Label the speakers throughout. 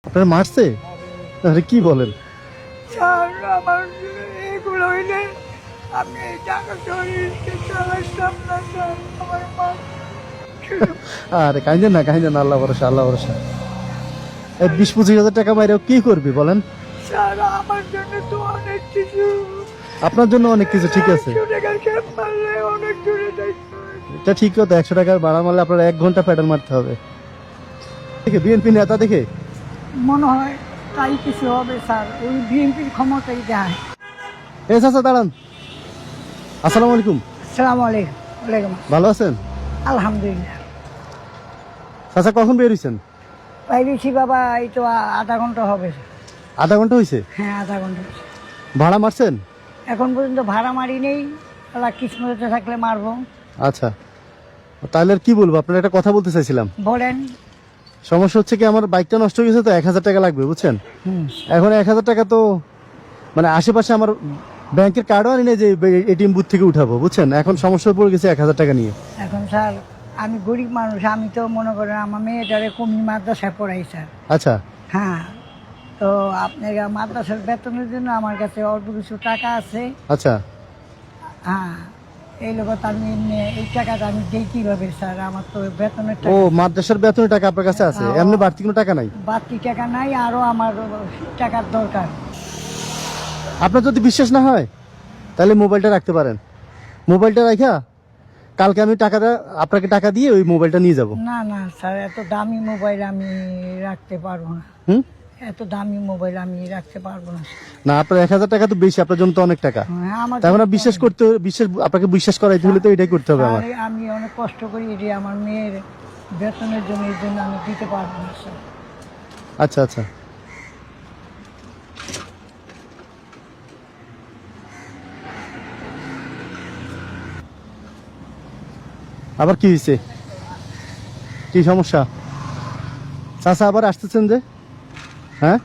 Speaker 1: আপনার মারছে? আরে কি বলেন?
Speaker 2: স্যার আমার এগুলো হইলে আমি এই টাকা চুরি চালাইতাম না স্যার। আমার মা
Speaker 1: আরে কাইন্দেন না, কাইন্দেন না, আল্লাহ ভরসা, আল্লাহ ভরসা। এই 20-25 হাজার টাকা মাইরে কি করবি বলেন?
Speaker 2: স্যার আমার জন্য তো অনেক কিছু,
Speaker 1: আপনার জন্য অনেক কিছু, ঠিক আছে,
Speaker 2: 100 টাকার ক্যাপ মারলে অনেক দূরে যাইতে হয়।
Speaker 1: এটা ঠিক কথা। 100 টাকার ভাড়া মারলে আপনার 1 ঘন্টা প্যাডেল মারতে হবে। দেখে বিএনপি নেতা দেখে
Speaker 2: মনে হয় তাই কিছু হবে স্যার, ওই বিএনপির ক্ষমতাই দেয়।
Speaker 1: এ চাচা দাঁড়ান। আসসালামু আলাইকুম।
Speaker 2: আসসালামু আলাইকুম। ওয়ালাইকুম আসসালাম।
Speaker 1: ভালো আছেন?
Speaker 2: আলহামদুলিল্লাহ।
Speaker 1: চাচা কখন বের হইছেন?
Speaker 2: পাইছি বাবা, এই তো আধা ঘন্টা হবে।
Speaker 1: আধা ঘন্টা হয়েছে?
Speaker 2: হ্যাঁ আধা ঘন্টা।
Speaker 1: ভাড়া মারছেন?
Speaker 2: এখন পর্যন্ত ভাড়া মারি নেই, আল্লাহ কিসমতে থাকলে মারবো।
Speaker 1: আচ্ছা, তাহলে আর কি বলবো, আপনার একটা কথা বলতে চাইছিলাম।
Speaker 2: বলেন।
Speaker 1: সমস্যা হচ্ছে কি, আমার বাইকটা নষ্ট হয়ে গেছে, তো 1000 টাকা লাগবে, বুঝছেন?
Speaker 2: হুম।
Speaker 1: এখন 1000 টাকা তো মানে আশেপাশে আমার ব্যাংকের কার্ডও আনি না যে এটিএম বুথ থেকে উঠাবো, বুঝছেন? এখন সমস্যা পড়ে গেছে 1000 টাকা নিয়ে।
Speaker 2: এখন স্যার আমি গরিব মানুষ, আমি তো মনে করেন আমার মেয়েটারে কমি মাদ্রাসায় পড়াই স্যার।
Speaker 1: আচ্ছা
Speaker 2: হ্যাঁ, তো আপনার মাদ্রাসার বেতনের জন্য আমার কাছে অল্প কিছু টাকা আছে।
Speaker 1: আচ্ছা।
Speaker 2: হ্যাঁ, এই লোক আমি এমনি এই টাকাটা আমি দিই কিভাবে স্যার? আমার তো বেতনের
Speaker 1: ও,
Speaker 2: টাকা,
Speaker 1: মাদ্রাসার বেতনের টাকা আপনার কাছে আছে, এমনি বাড়তি কোনো টাকা নাই?
Speaker 2: বাড়তি টাকা নাই, আরো আমার টাকার দরকার।
Speaker 1: আপনার যদি বিশ্বাস না হয় তাহলে মোবাইলটা রাখতে পারেন। মোবাইলটা রাখা কালকে আমি টাকাটা আপনাকে টাকা দিয়ে ওই মোবাইলটা নিয়ে যাব।
Speaker 2: না না স্যার, এত দামি মোবাইল আমি রাখতে পারবো না।
Speaker 1: হুম?
Speaker 2: এত দামি মোবাইল আমি রাখতে পারবো না।
Speaker 1: না, আপনার 1000 টাকা তো বেশি, আপনার জন্য তো অনেক টাকা।
Speaker 2: হ্যাঁ, আমার
Speaker 1: তার মানে বিশ্বাস করতে, আপনাকে বিশ্বাস করাইতে হলে তো এটাই করতে হবে আমার।
Speaker 2: স্যার, আমি অনেক কষ্ট করি, এটি আমার মেয়ের বেতনের জন্য, এই জন্য আমি দিতে পারবো না স্যার।
Speaker 1: আচ্ছা আচ্ছা। আবার কি হয়েছে? কি সমস্যা? চাচা আবার আসতেছেন যে? হ্যাঁ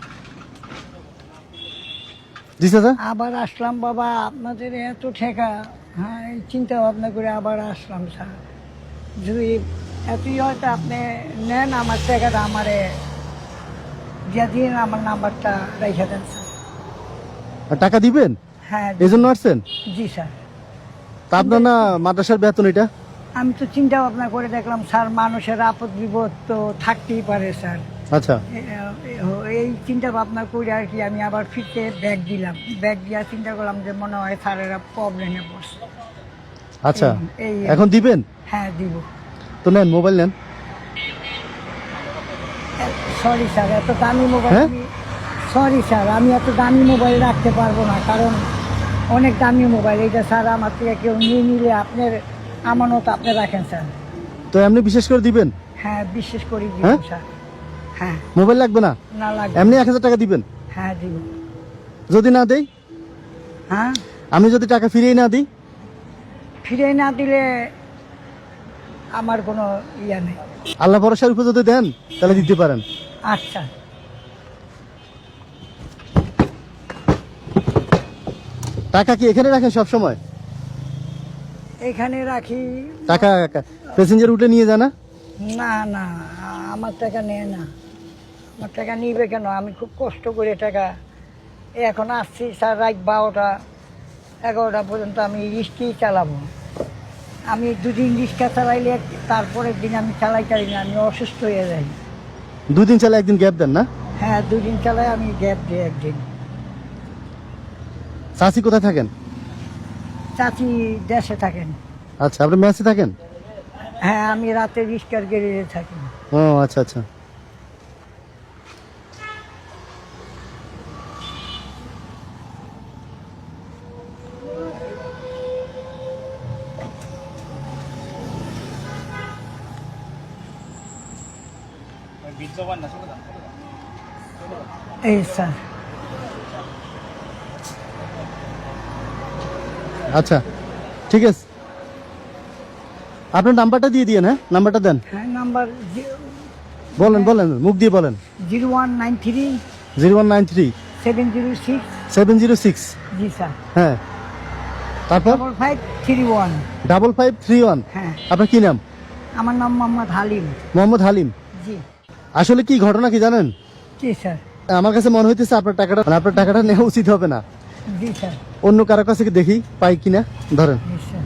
Speaker 1: জি চাচা।
Speaker 2: আবার আসলাম বাবা, আপনাদের এত ঠেকা। হ্যাঁ, এই চিন্তা ভাবনা করে আবার আসলাম স্যার। যদি এতই হয়তো আপনি নেন আমার টাকাটা, আমারে দিয়ে দিন, আমার নাম্বারটা রেখে দেন স্যার।
Speaker 1: আর টাকা দিবেন?
Speaker 2: হ্যাঁ
Speaker 1: এই জন্য আসছেন?
Speaker 2: জি স্যার।
Speaker 1: তা আপনার না মাদ্রাসার বেতন এটা?
Speaker 2: আমি তো চিন্তা ভাবনা করে দেখলাম স্যার, মানুষের আপদ বিপদ তো থাকতেই পারে স্যার।
Speaker 1: আচ্ছা
Speaker 2: এই চিন্তা ভাবনা করে আর কি আমি আবার ফিরতে ব্যাগ দিলাম। ব্যাগ দিয়ে চিন্তা করলাম যে মনে হয় স্যারেরা প্রবলেমে পড়ছে।
Speaker 1: আচ্ছা।
Speaker 2: এই
Speaker 1: এখন দিবেন?
Speaker 2: হ্যাঁ দিব।
Speaker 1: তো নেন, মোবাইল নেন।
Speaker 2: সরি স্যার, এত দামি মোবাইল
Speaker 1: হ্যাঁ?
Speaker 2: আমি, সরি স্যার, আমি এত দামি মোবাইল রাখতে পারবো না, কারণ অনেক দামি মোবাইল এটা স্যার। আমার থেকে কেউ নিয়ে নিলে আপনার আমানত আপনি রাখেন স্যার।
Speaker 1: তো এমনি বিশেষ করে দিবেন?
Speaker 2: হ্যাঁ বিশেষ করে দিব
Speaker 1: হ্যাঁ?
Speaker 2: স্যার। হ্যাঁ।
Speaker 1: মোবাইল লাগবে না?
Speaker 2: না লাগবে।
Speaker 1: এমনি 1000 টাকা দিবেন?
Speaker 2: হ্যাঁ দিব।
Speaker 1: যদি না দেই?
Speaker 2: হ্যাঁ,
Speaker 1: আমি যদি টাকা ফিরিয়ে না দিই?
Speaker 2: ফিরে না দিলে আমার কোনো ইয়া নেই।
Speaker 1: আল্লাহ ভরসার উপর যদি দেন তাহলে দিতে পারেন।
Speaker 2: আচ্ছা।
Speaker 1: টাকা কি এখানে রাখেন সব সময়?
Speaker 2: এখানে রাখি।
Speaker 1: টাকা প্যাসেঞ্জার উঠে নিয়ে যায় না?
Speaker 2: না না, আমার টাকা নেয় না। আমার টাকা নিবে কেন? আমি খুব কষ্ট করে টাকা, এখন আসছি স্যার রাত 12টা 11টা পর্যন্ত আমি রিক্সাই চালাবো। আমি দুদিন রিক্সা চালাইলে তারপরের দিন আমি চালাই না, আমি অসুস্থ হয়ে যাই।
Speaker 1: 2 দিন চালে একদিন গ্যাপ দেন না?
Speaker 2: হ্যাঁ, দুদিন চালাই আমি, গ্যাপ দিই একদিন।
Speaker 1: চাচি কোথায় থাকেন?
Speaker 2: চাচি দেশে থাকেন।
Speaker 1: আচ্ছা, আপনি মেসে থাকেন?
Speaker 2: হ্যাঁ, আমি রাতে রিক্সার গ্যারেজে থাকি।
Speaker 1: ও আচ্ছা আচ্ছা।
Speaker 2: এই স্যার।
Speaker 1: আচ্ছা ঠিক আছে, আপনার নাম্বারটা দিয়ে দিয়েন। হ্যাঁ, নাম্বারটা দেন।
Speaker 2: হ্যাঁ, নাম্বার
Speaker 1: বলেন বলেন, মুখ দিয়ে বলেন।
Speaker 2: 0193
Speaker 1: 0193
Speaker 2: 706।
Speaker 1: 706।
Speaker 2: জি স্যার।
Speaker 1: হ্যাঁ, তারপর
Speaker 2: 5531।
Speaker 1: 5531।
Speaker 2: হ্যাঁ,
Speaker 1: আপনার কি নাম?
Speaker 2: আমার নাম মোহাম্মদ হালিম।
Speaker 1: মোহাম্মদ হালিম।
Speaker 2: জি।
Speaker 1: আসলে কি ঘটনা কি জানেন?
Speaker 2: জি স্যার।
Speaker 1: আমার কাছে মনে হইতেছে আপনার টাকাটা মানে আপনার টাকাটা নেওয়া উচিত হবে না।
Speaker 2: জি স্যার।
Speaker 1: অন্য কারো কাছে কি দেখি পাই কিনা, ধরেন।
Speaker 2: জি স্যার।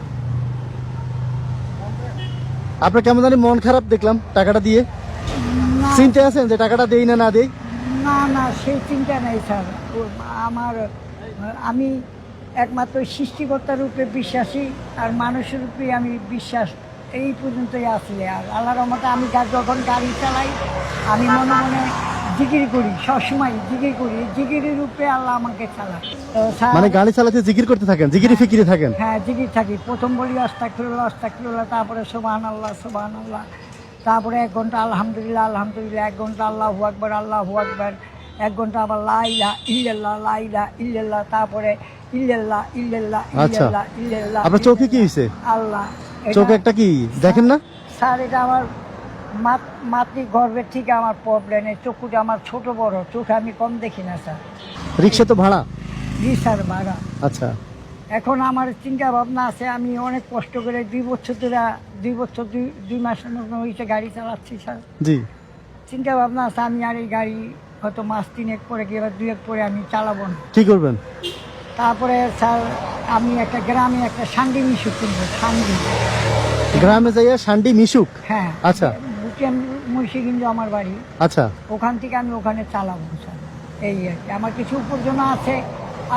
Speaker 1: আপনার কেমন জানি মন খারাপ দেখলাম টাকাটা দিয়ে।
Speaker 2: না
Speaker 1: চিন্তা আছেন যে টাকাটা দেই না না দেই?
Speaker 2: না না, সেই চিন্তা নেই স্যার। আমার আমি একমাত্র সৃষ্টিকর্তার উপরে বিশ্বাসী, আর মানুষের উপরে আমি বিশ্বাস এই পর্যন্তই আছি। আর আল্লাহর রহমতে আমি যখন গাড়ি চালাই আমি মনে মনে জিকির করি, সবসময় জিকির করি। জিকিরের উপরে আল্লাহ আমাকে চালায়। তো স্যার,
Speaker 1: মানে গাড়ি চালাতে জিকির করতে থাকেন, জিকিরে ফিকিরে থাকেন?
Speaker 2: হ্যাঁ, জিকির থাকি। প্রথম বলি আস্তাগফিরুল্লাহ আস্তাগফিরুল্লাহ, তারপরে সুবহানাল্লাহ সুবহানাল্লাহ, তারপরে 1 ঘন্টা আলহামদুলিল্লাহ আলহামদুলিল্লাহ, 1 ঘন্টা আল্লাহু আকবার আল্লাহু আকবার, 1 ঘন্টা আবার লা ইলাহা ইল্লাল্লাহ লা ইলাহা ইল্লাল্লাহ, তারপরে ইল্লাল্লাহ ইল্লাল্লাহ
Speaker 1: আচ্ছা।
Speaker 2: ইল্লাল্লাহ ইল্লাল্লাহ।
Speaker 1: আপনার চোখে কি হয়েছে?
Speaker 2: আল্লাহ,
Speaker 1: চোখে একটা কি দেখেন না?
Speaker 2: স্যার, এটা আমার মাতৃ গর্ভের থেকে আমার প্রবলেম। এই চোখটা আমার ছোট বড়, চোখে আমি কম দেখি না স্যার।
Speaker 1: রিক্সা তো ভাড়া?
Speaker 2: জি স্যার, ভাড়া।
Speaker 1: আচ্ছা।
Speaker 2: এখন আমার চিন্তা ভাবনা আছে, আমি অনেক কষ্ট করে 2 বছর ধরে 2 বছর 2 মাসের মতো হয়েছে গাড়ি চালাচ্ছি স্যার।
Speaker 1: জি।
Speaker 2: চিন্তা ভাবনা আছে আমি আর এই গাড়ি হয়তো মাস 3 পরে কি এবার 2 পরে আমি চালাবো না।
Speaker 1: কি করবেন?
Speaker 2: তারপরে স্যার আমি একটা গ্রামে একটা সান্ডি মিশুক কিনবো। সান্ডি
Speaker 1: গ্রামে যাইয়া সান্ডি মিশুক?
Speaker 2: হ্যাঁ।
Speaker 1: আচ্ছা।
Speaker 2: বুটিয়ান মুন্সিগঞ্জ আমার বাড়ি।
Speaker 1: আচ্ছা।
Speaker 2: ওখান থেকে আমি ওখানে চালাবো স্যার। এই আর কি, আমার কিছু উপার্জন আছে।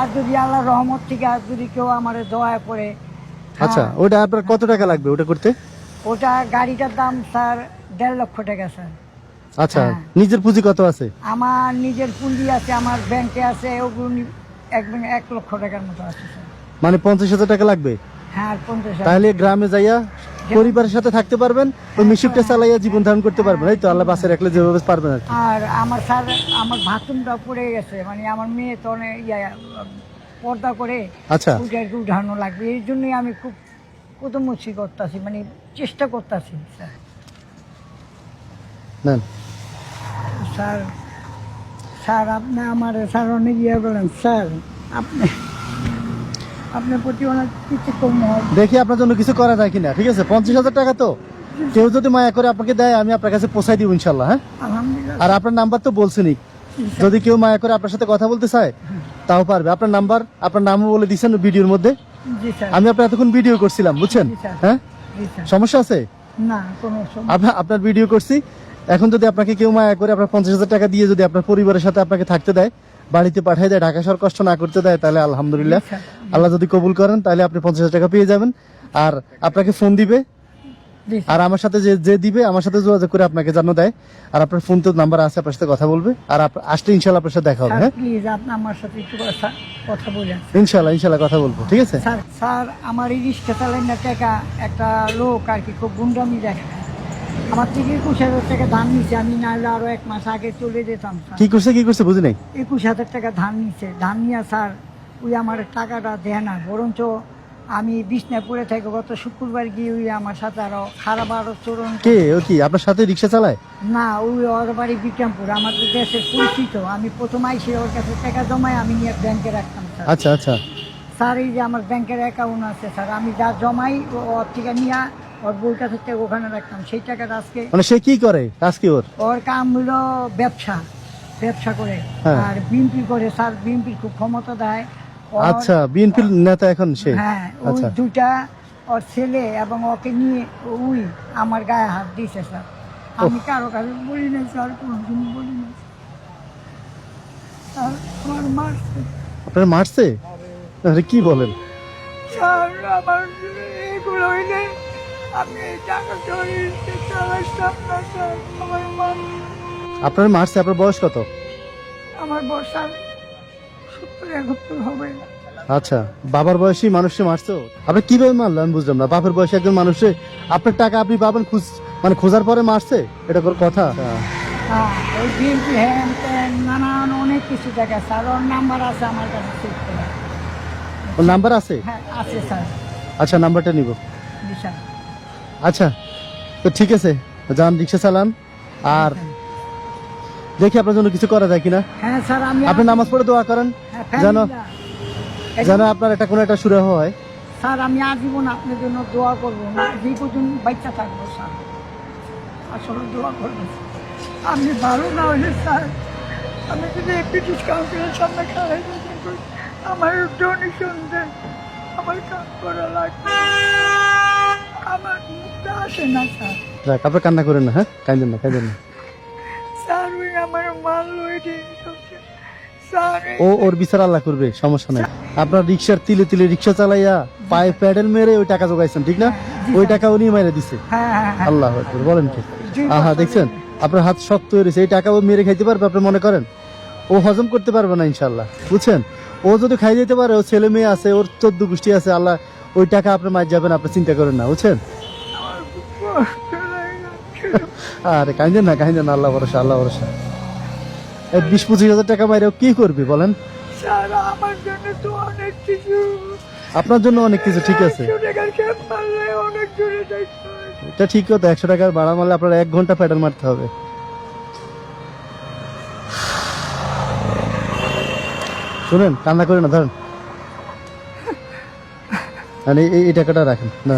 Speaker 2: আর যদি আল্লাহর রহমত থেকে আর যদি কেউ আমার দয়া করে।
Speaker 1: আচ্ছা,
Speaker 2: হ্যাঁ,
Speaker 1: ওটা আপনার কত টাকা লাগবে ওটা করতে?
Speaker 2: ওটা গাড়িটার দাম স্যার 1.5 লক্ষ টাকা স্যার।
Speaker 1: আচ্ছা।
Speaker 2: হ্যাঁ।
Speaker 1: নিজের পুঁজি কত আছে?
Speaker 2: আমার নিজের পুঁজি আছে, আমার ব্যাংকে আছে, ওগুলো 1 লক্ষ টাকার মতো আছে স্যার।
Speaker 1: মানে 50,000 টাকা লাগবে?
Speaker 2: হ্যাঁ, আর 50,000।
Speaker 1: তাহলে গ্রামে যাইয়া পরিবারের সাথে থাকতে পারবেন, ওই মিশুকটা চালাইয়া জীবন ধারণ করতে পারবেন, এই তো আল্লাহ বাসে রাখলে যেভাবে পারবেন আর কি।
Speaker 2: আর আমার স্যার আমার বাথরুমটা পড়ে গেছে, মানে আমার মেয়ে তো অনেক পর্দা করে।
Speaker 1: আচ্ছা।
Speaker 2: ওইটা আর কি উঠানো লাগবে, এই জন্যই আমি খুব কদমচি করতেছি, মানে চেষ্টা করতেছি স্যার।
Speaker 1: নেন।
Speaker 2: স্যার, স্যার আপনি আমার স্যার অনেক ইয়ে বলেন স্যার, আপনি আপনার প্রতি অনেক কিছু কম হয়।
Speaker 1: দেখি আপনার জন্য কিছু করা যায় কিনা, ঠিক আছে? 50,000 টাকা তো কেউ যদি মায়া করে আপনাকে দেয়, আমি আপনার কাছে পৌঁছাই দিব ইনশাল্লাহ। হ্যাঁ।
Speaker 2: আলহামদুলিল্লাহ।
Speaker 1: আর আপনার নাম্বার তো বলছেনই, যদি কেউ মায়া করে আপনার সাথে কথা বলতে চায় তাও পারবে। আপনার নাম্বার, আপনার নামও বলে দিচ্ছেন ভিডিওর মধ্যে।
Speaker 2: জি স্যার।
Speaker 1: আমি আপনার এতক্ষণ ভিডিও করছিলাম, বুঝছেন?
Speaker 2: জি স্যার।
Speaker 1: হ্যাঁ।
Speaker 2: জি স্যার।
Speaker 1: সমস্যা আছে?
Speaker 2: না, কোনো সমস্যা।
Speaker 1: আপনার ভিডিও করছি। এখন যদি আপনাকে কেউ মায়া করে আপনার 50,000 টাকা দিয়ে যদি আপনার পরিবারের সাথে আপনাকে থাকতে দেয়, বাড়িতে পাঠিয়ে দেয়, ঢাকা শহর কষ্ট না করতে দেয়, তাহলে আলহামদুলিল্লাহ।
Speaker 2: জি স্যার।
Speaker 1: আল্লাহ যদি কবুল করেন তাহলে আপনি 50,000 টাকা পেয়ে যাবেন। আর আপনাকে ফোন দিবে,
Speaker 2: জি
Speaker 1: আর
Speaker 2: স্যার।
Speaker 1: আমার সাথে যে দিবে আমার সাথে যোগাযোগ করে আপনাকে জানো দেয়। আর আপনার ফোন তো নাম্বার আছে, আপনার সাথে কথা বলবে। আর আসলে ইনশাল্লাহ আপনার সাথে দেখা হবে।
Speaker 2: স্যার
Speaker 1: হ্যাঁ,
Speaker 2: প্লিজ আপনি আমার সাথে একটু কথা বলেন।
Speaker 1: ইনশাল্লাহ কথা বলবো, ঠিক আছে?
Speaker 2: স্যার, স্যার আমার এই রিক্সা চালান না টাকা একটা লোক আর কি খুব গুন্ডামি দেখায়। আমার থেকে 21,000 টাকা ধান নিচ্ছে, আমি না হলে আরো 1 মাস আগে চলে যেতাম স্যার।
Speaker 1: কি করছে বুঝি নাই?
Speaker 2: 21,000 টাকা ধান নিচ্ছে। ধান নিয়ে স্যার ওই আমার টাকাটা দেয় না, বরঞ্চ আমি বিছনায় পড়ে থাকি। গত শুক্রবার গিয়ে ওই আমার সাথে আরো খারাপ আরো চরণ।
Speaker 1: কে ও? কি আপনার সাথে রিক্সা চালায়?
Speaker 2: না, ওই ওর বাড়ি বিক্রমপুর, আমাদের দেশের পরিচিত। আমি প্রথম আইসে ওর কাছে টাকা জমাই আমি নিয়ে ব্যাংকে রাখতাম স্যার।
Speaker 1: আচ্ছা আচ্ছা।
Speaker 2: স্যার এই যে আমার ব্যাংকের অ্যাকাউন্ট আছে স্যার, আমি যা জমাই ওর থেকে নিয়ে ওর বউর কাছে থেকে ওখানে রাখতাম। সেই টাকাটা আজকে
Speaker 1: মানে সে কি করে, কাজ কি ওর?
Speaker 2: ওর কাম হলো ব্যবসা করে।
Speaker 1: হ্যাঁ।
Speaker 2: আর বিএনপি করে স্যার, বিএনপির খুব ক্ষমতা দেয়।
Speaker 1: আচ্ছা, বিএনপির নেতা এখন সে?
Speaker 2: হ্যাঁ, ওই
Speaker 1: আচ্ছা।
Speaker 2: 2টা ওর ছেলে এবং ওকে নিয়ে ওই আমার গায়ে হাত দিয়েছে স্যার। আমি কারো কাছে বলি না স্যার, কোনোদিন বলি না স্যার। আমার মারছে
Speaker 1: আপনার মারছে? আরে কি বলেন?
Speaker 2: স্যার, আমার এগুলো হইলে আমি এই টাকা চলে চালাইতাম না স্যার। আমার মা,
Speaker 1: আপনার মারছে? আপনার বয়স কত?
Speaker 2: আমার বর্ষার 70-71 হবে।
Speaker 1: আচ্ছা, বাবার বয়সী মানুষে মারছো? আপনি কিভাবে মারলো আমি বুঝলাম না। বাপের বয়সী একজন মানুষে আপনার টাকা আপনি পাবেন মানে খোঁজার পরে মারছে, এটা কোন কথা?
Speaker 2: হ্যাঁ, ওই বিএনপি হ্যান ত্যান নানান অনেক কিছু দেখা স্যার। ওর নাম্বার আছে আমার কাছে, চেক করে।
Speaker 1: ওর নাম্বার আছে?
Speaker 2: হ্যাঁ আছে স্যার।
Speaker 1: আচ্ছা, নাম্বারটা নিব।
Speaker 2: জি স্যার।
Speaker 1: আচ্ছা, তো ঠিক আছে, যান রিক্সা চালান। আর দেখি আপনার জন্য কিছু করা যায় কিনা।
Speaker 2: হ্যাঁ স্যার, আমি
Speaker 1: আপনি নামাজ পড়ে দোয়া করেন যেন আপনার একটা কোনো একটা সুরাহ হয়।
Speaker 2: স্যার আমি আজীবন আপনার জন্য দোয়া করবো, না যে পর্যন্ত বাচ্চা থাকবো স্যার। আসলে দোয়া করবো। আপনি ভালো না হলে স্যার আমি যদি ব্রিটিশ কাউন্সিলের সামনে খাড়াই আমার ডোনেশন দেন, আমার কাজ করা লাগবে, আমার মুখটা আসে না স্যার।
Speaker 1: যাক, আপনি কান্না করেন না, হ্যাঁ, কাঁদেন না, কাঁদেন না।
Speaker 2: স্যার ওই আমার মারলো এটি স্যার।
Speaker 1: ওর বিচার আল্লাহ করবে, সমস্যা নাই। আপনার রিক্সার তিলে তিলে রিক্সা চালাইয়া পায়ে প্যাডেল মেরে ওই টাকা জোগাইছেন, ঠিক না? ওই টাকা উনি মেরে দিছে।
Speaker 2: হ্যাঁ,
Speaker 1: আল্লাহ আকবার, বলেন কি?
Speaker 2: জি,
Speaker 1: আহা,
Speaker 2: বছর
Speaker 1: দেখছেন আপনার হাত শক্ত হয়ে রয়েছে, এই টাকা ও মেরে খাইতে পারবে আপনি মনে করেন? ও হজম করতে পারবে না ইনশাল্লাহ, বুঝছেন? ও যদি খাই দিতে পারে, ও ছেলে মেয়ে আছে, ওর 14 গোষ্ঠী আছে, আল্লাহ ওই টাকা আপনার মার যাবেন, আপনি চিন্তা করেন না, বুঝছেন?
Speaker 2: আমার খুব কষ্ট লাগে।
Speaker 1: আরে কাঁদেন না, কাঁদেন না, আল্লাহ ভরসা, আল্লাহ ভরসা। এই 20-25 হাজার টাকা মাইরে ও কি করবে বলেন?
Speaker 2: স্যার আমার জন্য তো অনেক কিছু,
Speaker 1: আপনার জন্য অনেক কিছু, ঠিক আছে,
Speaker 2: 100 টাকার ক্যাপ মারলে অনেক দূরে যাইতে হয়।
Speaker 1: এটা ঠিক কথা। 100 টাকার ভাড়া মারলে আপনার 1 ঘন্টা প্যাডেল মারতে হবে। শুনেন, কান্না করে না, ধরেন, মানে এই টাকাটা রাখেন না।